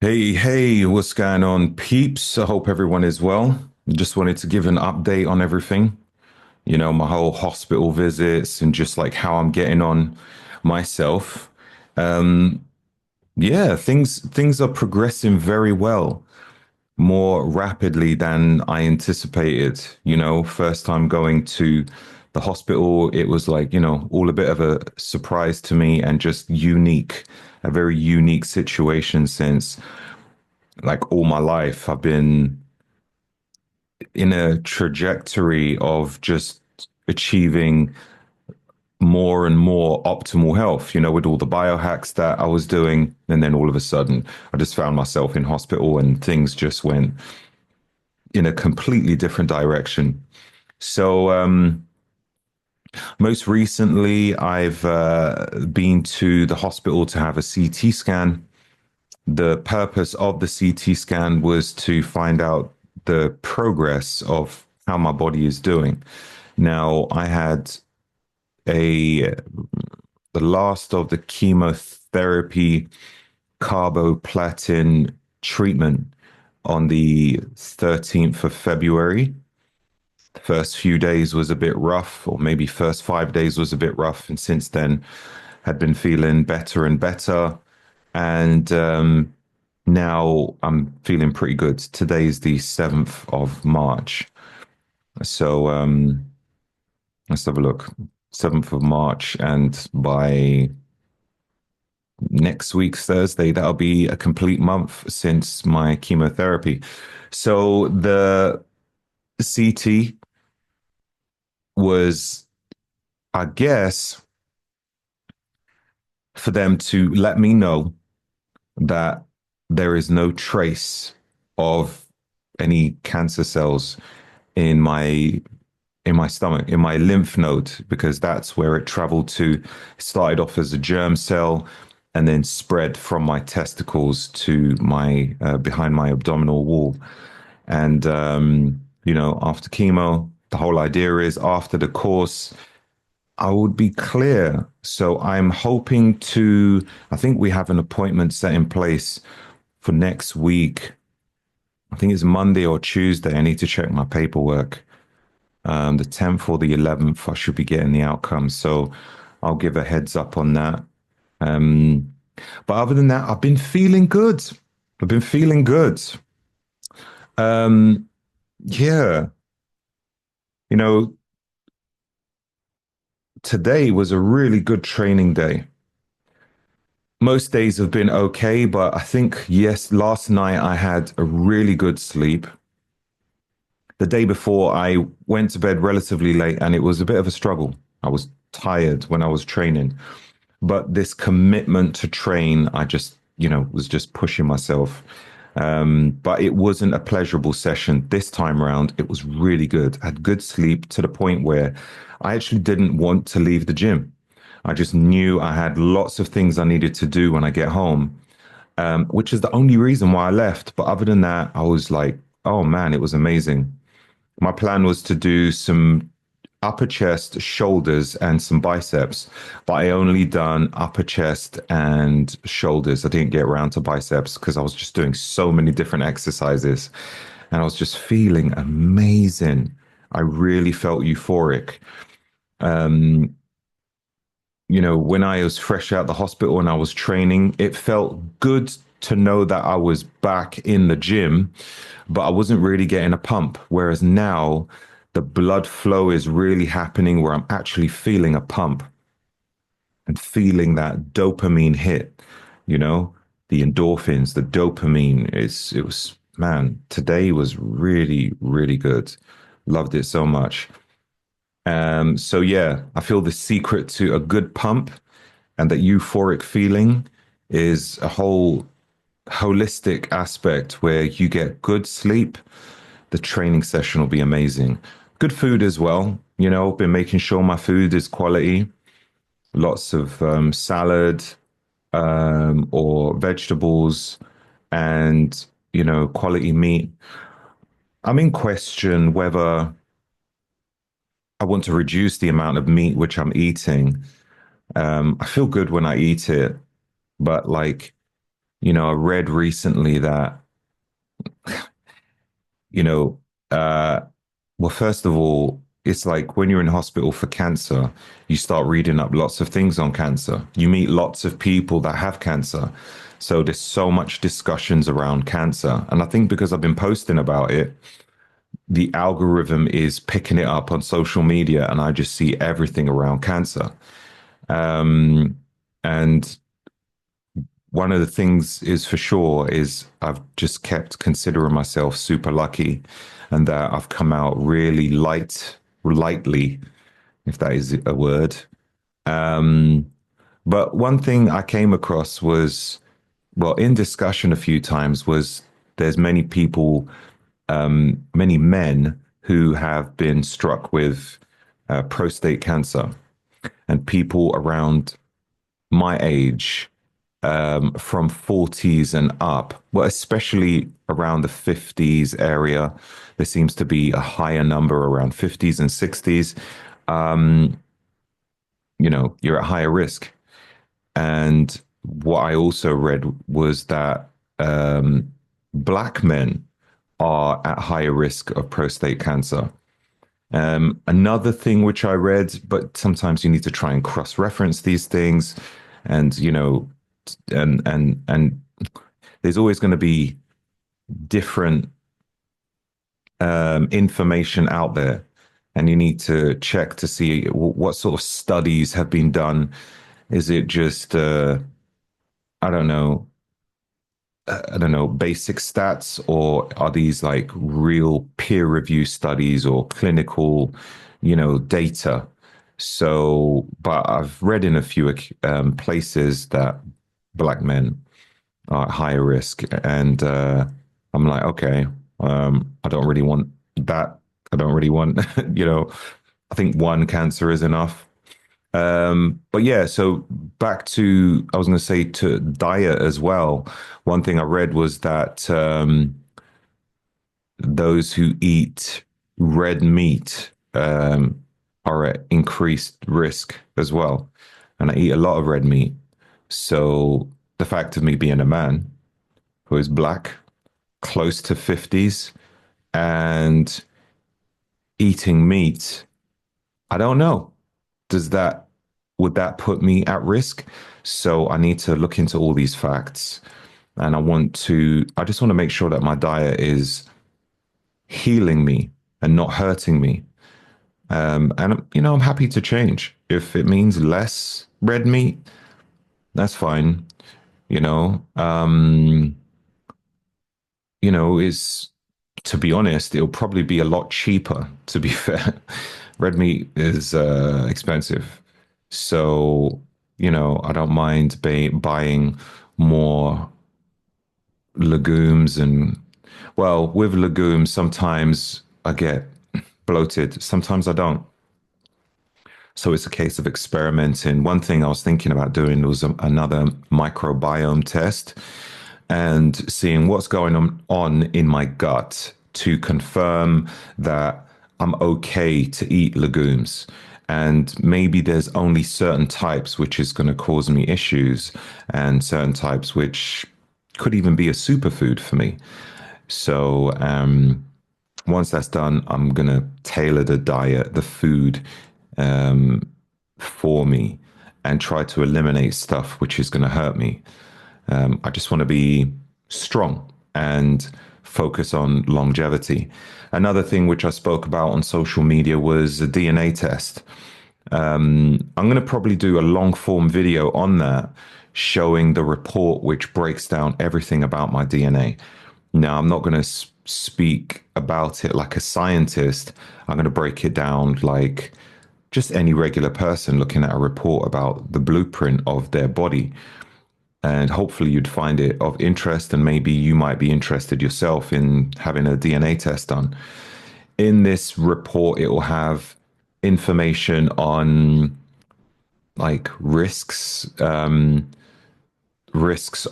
Hey, hey, what's going on, peeps? I hope everyone is well. Just wanted to give an update on everything, my whole hospital visits and just like how I'm getting on myself. Um, yeah, things are progressing very well, more rapidly than I anticipated. First time going to the hospital, it was like, all a bit of a surprise to me and just unique, a very unique situation since like all my life, I've been in a trajectory of just achieving more and more optimal health, with all the biohacks that I was doing. And then all of a sudden, I just found myself in hospital and things just went in a completely different direction. So, most recently, I've been to the hospital to have a CT scan. The purpose of the CT scan was to find out the progress of how my body is doing. Now, I had a the last of the chemotherapy carboplatin treatment on the 13th of February. The first few days was a bit rough, or maybe first 5 days was a bit rough, and since then had been feeling better and better. And now I'm feeling pretty good. Today's the 7th of March. So let's have a look. 7th of March, and by next week, Thursday, that'll be a complete month since my chemotherapy. So the CT was, I guess, for them to let me know that there is no trace of any cancer cells in my stomach, in my lymph node, because that's where it traveled to. It started off as a germ cell and then spread from my testicles to my behind my abdominal wall. And after chemo, the whole idea is after the course, I would be clear. So I'm hoping to. I think we have an appointment set in place for next week. I think it's Monday or Tuesday. I need to check my paperwork. The 10th or the 11th, I should be getting the outcome. So I'll give a heads up on that. Um, but other than that, I've been feeling good. I've been feeling good. Um, yeah, you know, today was a really good training day. Most days have been okay, but I think, yes, last night I had a really good sleep. The day before, I went to bed relatively late and it was a bit of a struggle. I was tired when I was training. But this commitment to train, I just, was just pushing myself. But it wasn't a pleasurable session this time around. It was really good. I had good sleep to the point where I actually didn't want to leave the gym. I just knew I had lots of things I needed to do when I get home, which is the only reason why I left. But other than that, I was like, oh man, it was amazing. My plan was to do some upper chest, shoulders, and some biceps, but I only done upper chest and shoulders. I didn't get around to biceps because I was just doing so many different exercises and I was just feeling amazing. I really felt euphoric. Um, when I was fresh out the hospital and I was training, it felt good to know that I was back in the gym, but I wasn't really getting a pump. Whereas now the blood flow is really happening where I'm actually feeling a pump and feeling that dopamine hit, you know, the endorphins, the dopamine. It was, man, today was really, really good. Loved it so much. So yeah, I feel the secret to a good pump and that euphoric feeling is a whole holistic aspect where you get good sleep. The training session will be amazing. Good food as well. Been making sure my food is quality. Lots of salad or vegetables and, quality meat. I'm in question whether I want to reduce the amount of meat which I'm eating. I feel good when I eat it, but like I read recently that, you know, uh, well, first of all, it's like when you're in hospital for cancer, you start reading up lots of things on cancer. You meet lots of people that have cancer. So there's so much discussions around cancer. And I think because I've been posting about it, the algorithm is picking it up on social media and I just see everything around cancer. Um, and one of the things is for sure is I've just kept considering myself super lucky and that I've come out really lightly, if that is a word. Um, but one thing I came across was, well, in discussion a few times was there's many people, many men who have been struck with prostate cancer and people around my age from 40s and up, well, especially around the 50s area. There seems to be a higher number around 50s and 60s. Um, you're at higher risk. And what I also read was that black men are at higher risk of prostate cancer. Another thing which I read, but sometimes you need to try and cross-reference these things, and and there's always going to be different information out there, and you need to check to see what sort of studies have been done. Is it just I don't know, I don't know, basic stats, or are these like real peer review studies or clinical, data? So, but I've read in a few places that black men are at higher risk, and I'm like, okay, I don't really want that. I don't really want, I think one cancer is enough. But yeah, so back to, I was going to say to diet as well. One thing I read was that those who eat red meat are at increased risk as well. And I eat a lot of red meat. So the fact of me being a man who is black, close to 50s, and eating meat, I don't know. Does that would that put me at risk? So I need to look into all these facts. And I just want to make sure that my diet is healing me and not hurting me. And I'm happy to change. If it means less red meat, that's fine. You know, um, is to be honest, it'll probably be a lot cheaper, to be fair. Red meat is expensive. So, I don't mind buying more legumes and, well, with legumes, sometimes I get bloated, sometimes I don't. So it's a case of experimenting. One thing I was thinking about doing was another microbiome test and seeing what's going on in my gut to confirm that I'm okay to eat legumes. And maybe there's only certain types which is going to cause me issues, and certain types which could even be a superfood for me. So once that's done, I'm going to tailor the diet, the food um, for me, and try to eliminate stuff which is going to hurt me. I just want to be strong and focus on longevity. Another thing which I spoke about on social media was a DNA test. I'm going to probably do a long form video on that, showing the report which breaks down everything about my DNA. Now, I'm not going to speak about it like a scientist. I'm going to break it down like just any regular person looking at a report about the blueprint of their body. And hopefully, you'd find it of interest, and maybe you might be interested yourself in having a DNA test done. In this report, it will have information on like risks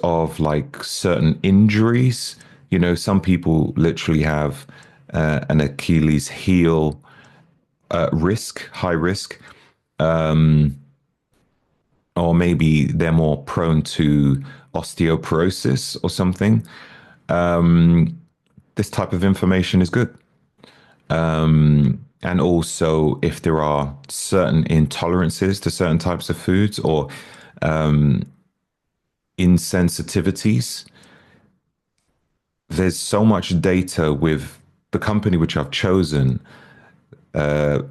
of like certain injuries. Some people literally have an Achilles heel high risk. or maybe they're more prone to osteoporosis or something, this type of information is good. And also, if there are certain intolerances to certain types of foods or insensitivities, there's so much data with the company which I've chosen that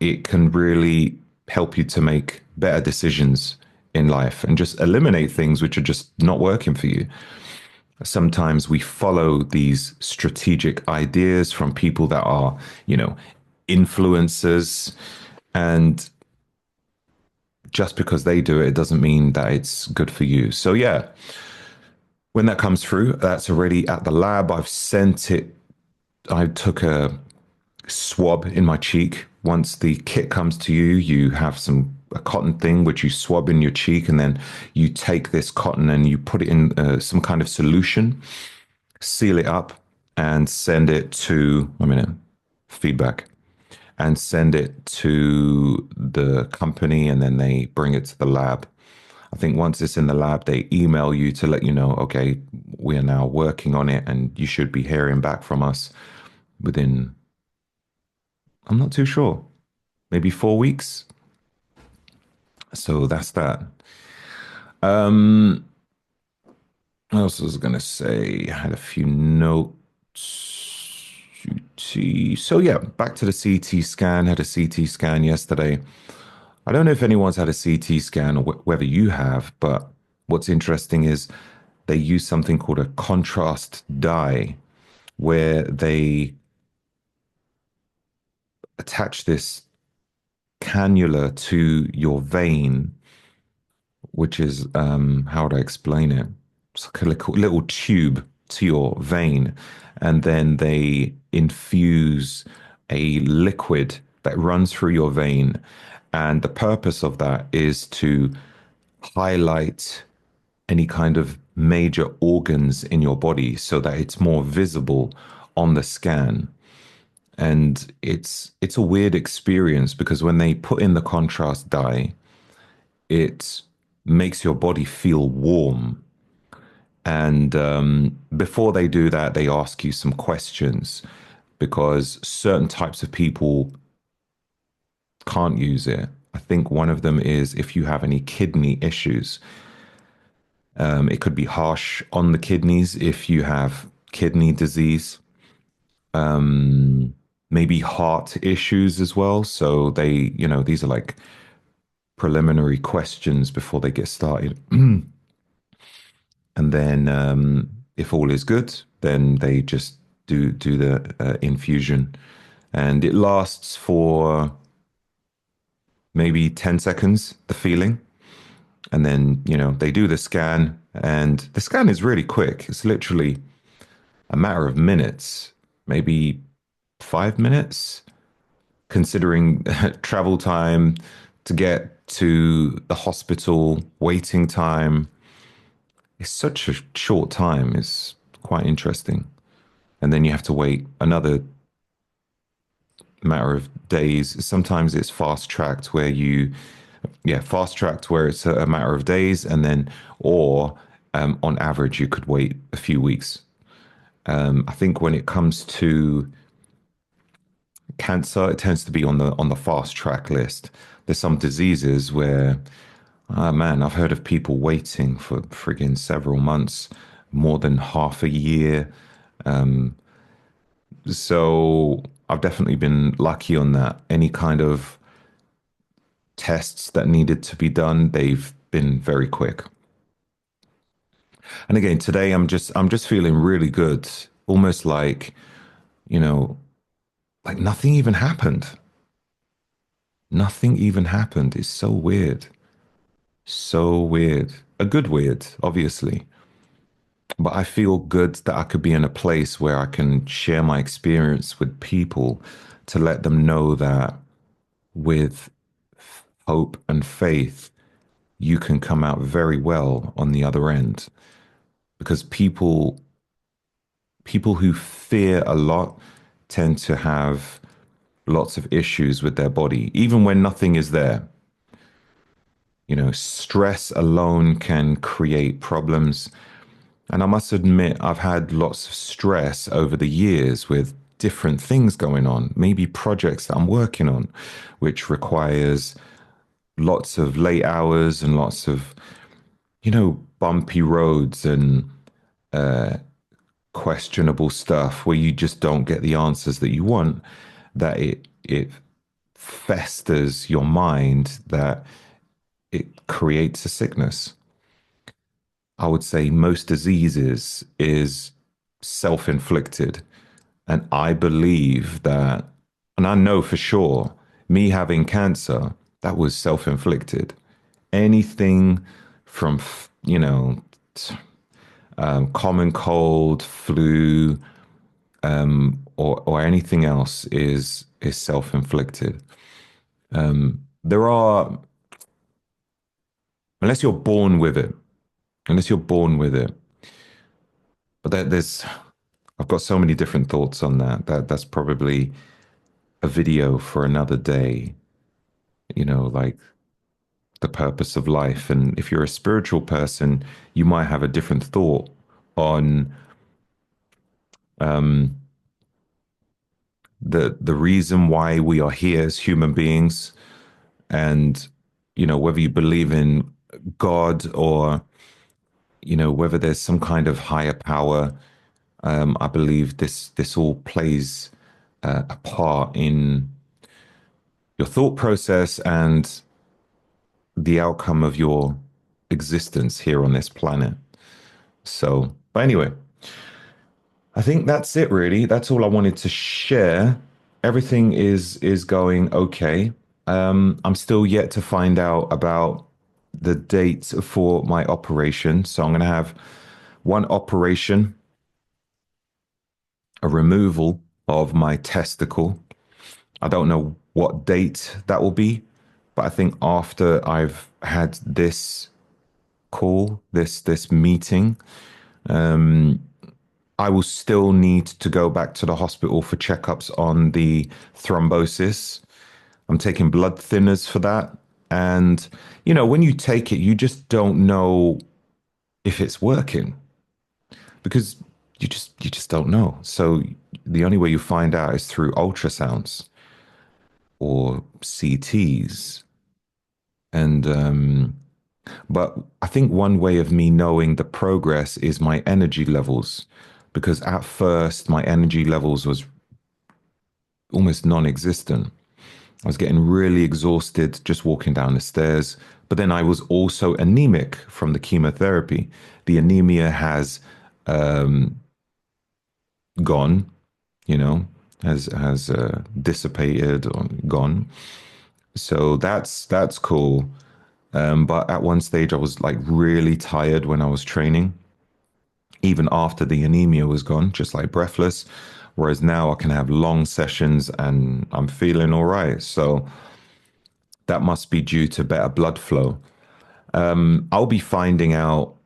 it can really help you to make better decisions in life and just eliminate things which are just not working for you. Sometimes we follow these strategic ideas from people that are, you know, influencers, and just because they do it, it doesn't mean that it's good for you. So yeah, when that comes through, that's already at the lab. I've sent it. I took a swab in my cheek. Once the kit comes to you, you have a cotton thing which you swab in your cheek, and then you take this cotton and you put it in some kind of solution, seal it up, and send it to, I mean, feedback, and send it to the company, and then they bring it to the lab. I think once it's in the lab, they email you to let you know, okay, we are now working on it, and you should be hearing back from us within, I'm not too sure, maybe 4 weeks. So that's that. Um, what else was I going to say? I had a few notes. CT. So yeah, back to the CT scan. Had a CT scan yesterday. I don't know if anyone's had a CT scan or whether you have, but what's interesting is they use something called a contrast dye, where they attach this cannula to your vein, which is, how would I explain it? It's like a little tube to your vein, and then they infuse a liquid that runs through your vein. And the purpose of that is to highlight any kind of major organs in your body so that it's more visible on the scan. And it's a weird experience because when they put in the contrast dye, it makes your body feel warm. And before they do that, they ask you some questions because certain types of people can't use it. I think one of them is if you have any kidney issues. It could be harsh on the kidneys if you have kidney disease, maybe heart issues as well. So these are like preliminary questions before they get started. And then if all is good, then they just do the infusion, and it lasts for maybe 10 seconds, the feeling. And then, they do the scan, and the scan is really quick. It's literally a matter of minutes, maybe 5 minutes, considering travel time to get to the hospital, waiting time. It's such a short time. It's quite interesting. And then you have to wait another matter of days. Sometimes it's fast tracked where it's a matter of days, and then, or on average, you could wait a few weeks. I think when it comes to cancer, it tends to be on the fast track list. There's some diseases where, ah man, I've heard of people waiting for friggin' several months, more than half a year. So I've definitely been lucky on that. Any kind of tests that needed to be done, they've been very quick. And again, today I'm just feeling really good, almost you know, like nothing even happened. Nothing even happened. It's so weird. So weird. A good weird, obviously. But I feel good that I could be in a place where I can share my experience with people to let them know that with hope and faith, you can come out very well on the other end. Because people who fear a lot tend to have lots of issues with their body, even when nothing is there. Stress alone can create problems. And I must admit, I've had lots of stress over the years with different things going on, maybe projects that I'm working on, which requires lots of late hours and lots of, bumpy roads and questionable stuff where you just don't get the answers that you want, that it festers your mind, that it creates a sickness. I would say most diseases is self-inflicted. And I believe that, and I know for sure, me having cancer, that was self-inflicted. Anything from, common cold, flu, or anything else is self-inflicted. There are, unless you're born with it, unless you're born with it. But I've got so many different thoughts on that. That's probably a video for another day. Like the purpose of life. And if you're a spiritual person, you might have a different thought on um, the reason why we are here as human beings, and whether you believe in God or whether there's some kind of higher power. I believe this all plays a part in your thought process and the outcome of your existence here on this planet. So, but anyway, I think that's it really. That's all I wanted to share. Everything is going okay. I'm still yet to find out about the date for my operation. So I'm going to have one operation, a removal of my testicle. I don't know what date that will be, but I think after I've had this call, this meeting, I will still need to go back to the hospital for checkups on the thrombosis. I'm taking blood thinners for that. And, when you take it, you just don't know if it's working because you just don't know. So the only way you find out is through ultrasounds or CTs. And but I think one way of me knowing the progress is my energy levels, because at first my energy levels was almost non-existent. I was getting really exhausted just walking down the stairs. But then I was also anemic from the chemotherapy. The anemia has gone, you know, has dissipated or gone. So that's cool. But at one stage, I was like really tired when I was training, even after the anemia was gone, just like breathless. Whereas now I can have long sessions and I'm feeling all right. So that must be due to better blood flow. I'll be finding out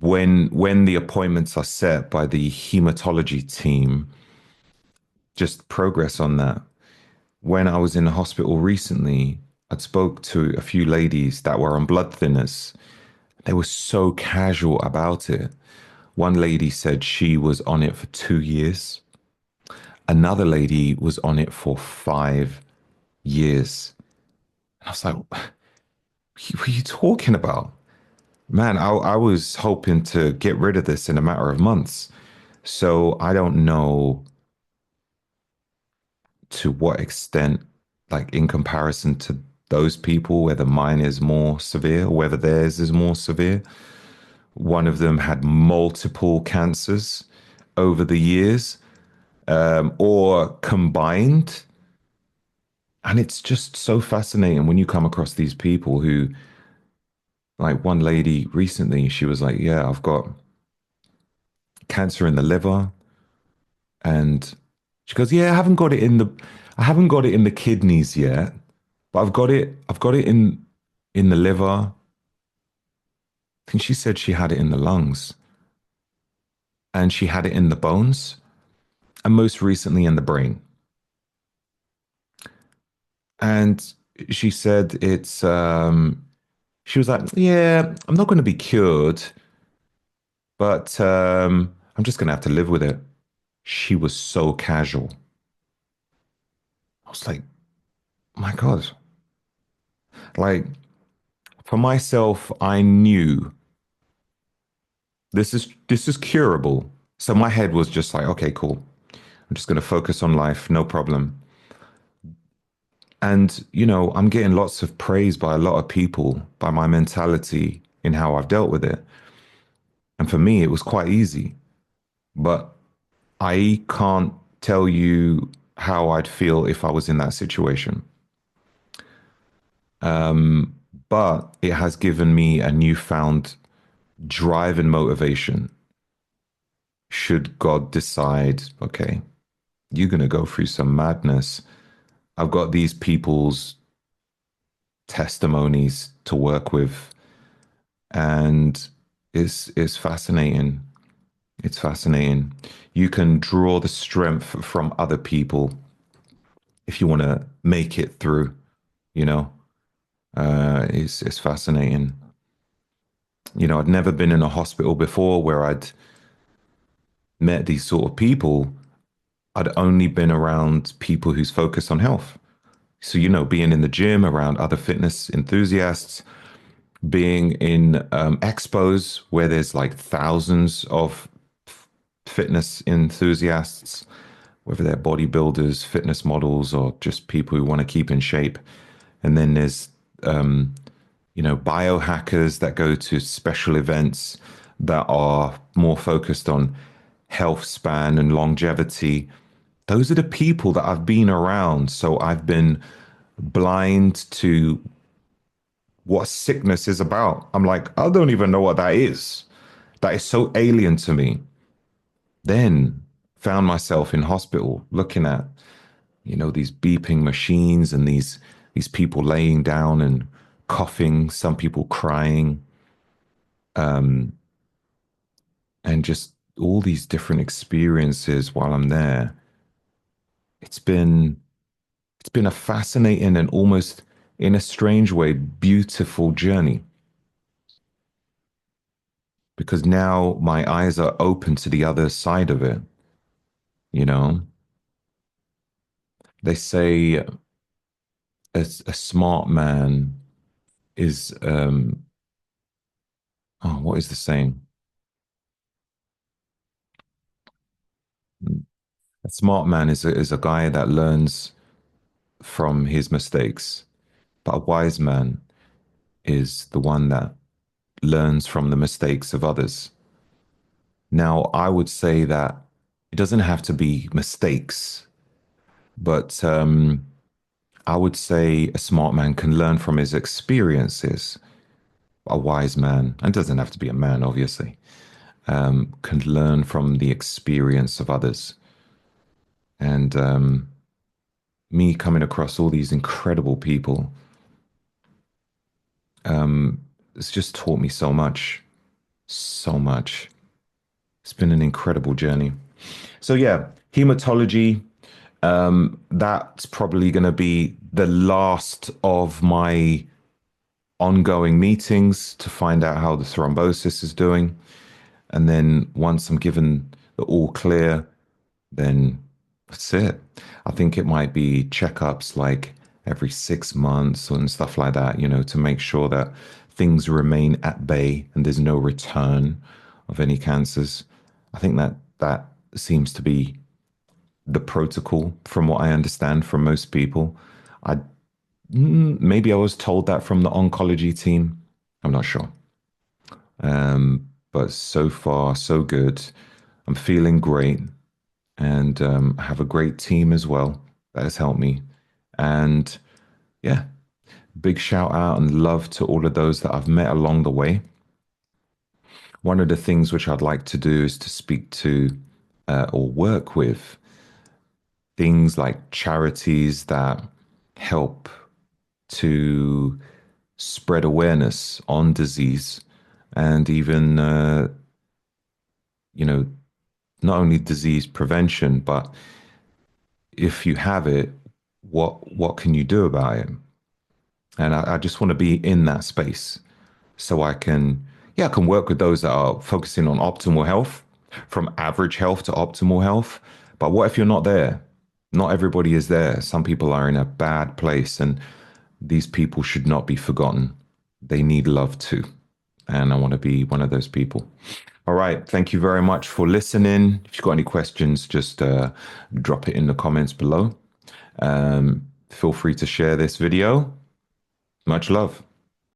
when the appointments are set by the hematology team, just progress on that. When I was in the hospital recently, I spoke to a few ladies that were on blood thinners. They were so casual about it. One lady said she was on it for 2 years. Another lady was on it for 5 years. And I was like, what are you talking about? Man, I was hoping to get rid of this in a matter of months. So I don't know to what extent, like in comparison to those people, whether mine is more severe, whether theirs is more severe. One of them had multiple cancers over the years, or combined. And it's just so fascinating when you come across these people who, like one lady recently, she was like, yeah, I've got cancer in the liver. And she goes, yeah, I haven't got it in the kidneys yet, but I've got it in the liver. I think she said she had it in the lungs and she had it in the bones and most recently in the brain. And she said it's She was like, yeah, I'm not going to be cured, but I'm just going to have to live with it. She was so casual. I was like, my God. Like, for myself, I knew this is curable. So my head was just like, okay, cool. I'm just going to focus on life, no problem. And, I'm getting lots of praise by a lot of people by my mentality in how I've dealt with it. And for me, it was quite easy. But I can't tell you how I'd feel if I was in that situation. But it has given me a newfound drive and motivation. Should God decide, okay, you're going to go through some madness, I've got these people's testimonies to work with, and it's fascinating. It's fascinating. You can draw the strength from other people if you want to make it through, you know. It's fascinating. I'd never been in a hospital before where I'd met these sort of people. I'd only been around people who's focused on health. So, being in the gym around other fitness enthusiasts, being in expos where there's like thousands of fitness enthusiasts, whether they're bodybuilders, fitness models, or just people who want to keep in shape. And then there's, biohackers that go to special events that are more focused on health span and longevity. Those are the people that I've been around. So I've been blind to what sickness is about. I'm like, I don't even know what that is. That is so alien to me. Then found myself in hospital looking at, these beeping machines and these people laying down and coughing, some people crying, and just all these different experiences while I'm there. It's been it's been a fascinating and almost in a strange way beautiful journey because now my eyes are open to the other side of it, you know. They say a smart man is oh, what is the saying? A smart man is a guy that learns from his mistakes, but a wise man is the one that learns from the mistakes of others. Now, I would say that it doesn't have to be mistakes, but I would say a smart man can learn from his experiences. A wise man, and doesn't have to be a man, obviously, can learn from the experience of others. And me coming across all these incredible people, it's just taught me so much, so much. It's been an incredible journey. So yeah, hematology. That's probably going to be the last of my ongoing meetings to find out how the thrombosis is doing. And then once I'm given the all clear, then that's it. I think it might be checkups like every 6 months and stuff like that, to make sure that things remain at bay and there's no return of any cancers. I think that seems to be the protocol from what I understand from most people. I maybe I was told that from the oncology team. I'm not sure. But so far, so good. I'm feeling great and I have a great team as well that has helped me. And yeah, big shout out and love to all of those that I've met along the way. One of the things which I'd like to do is to speak to or work with things like charities that help to spread awareness on disease and even, you know, not only disease prevention, but if you have it, what can you do about it? And I just want to be in that space. so I can work with those that are focusing on optimal health, from average health to optimal health. But what if you're not there? Not everybody is there. Some people are in a bad place, and these people should not be forgotten. They need love too. And I want to be one of those people. All right. Thank you very much for listening. If you've got any questions, just drop it in the comments below. Feel free to share this video. Much love.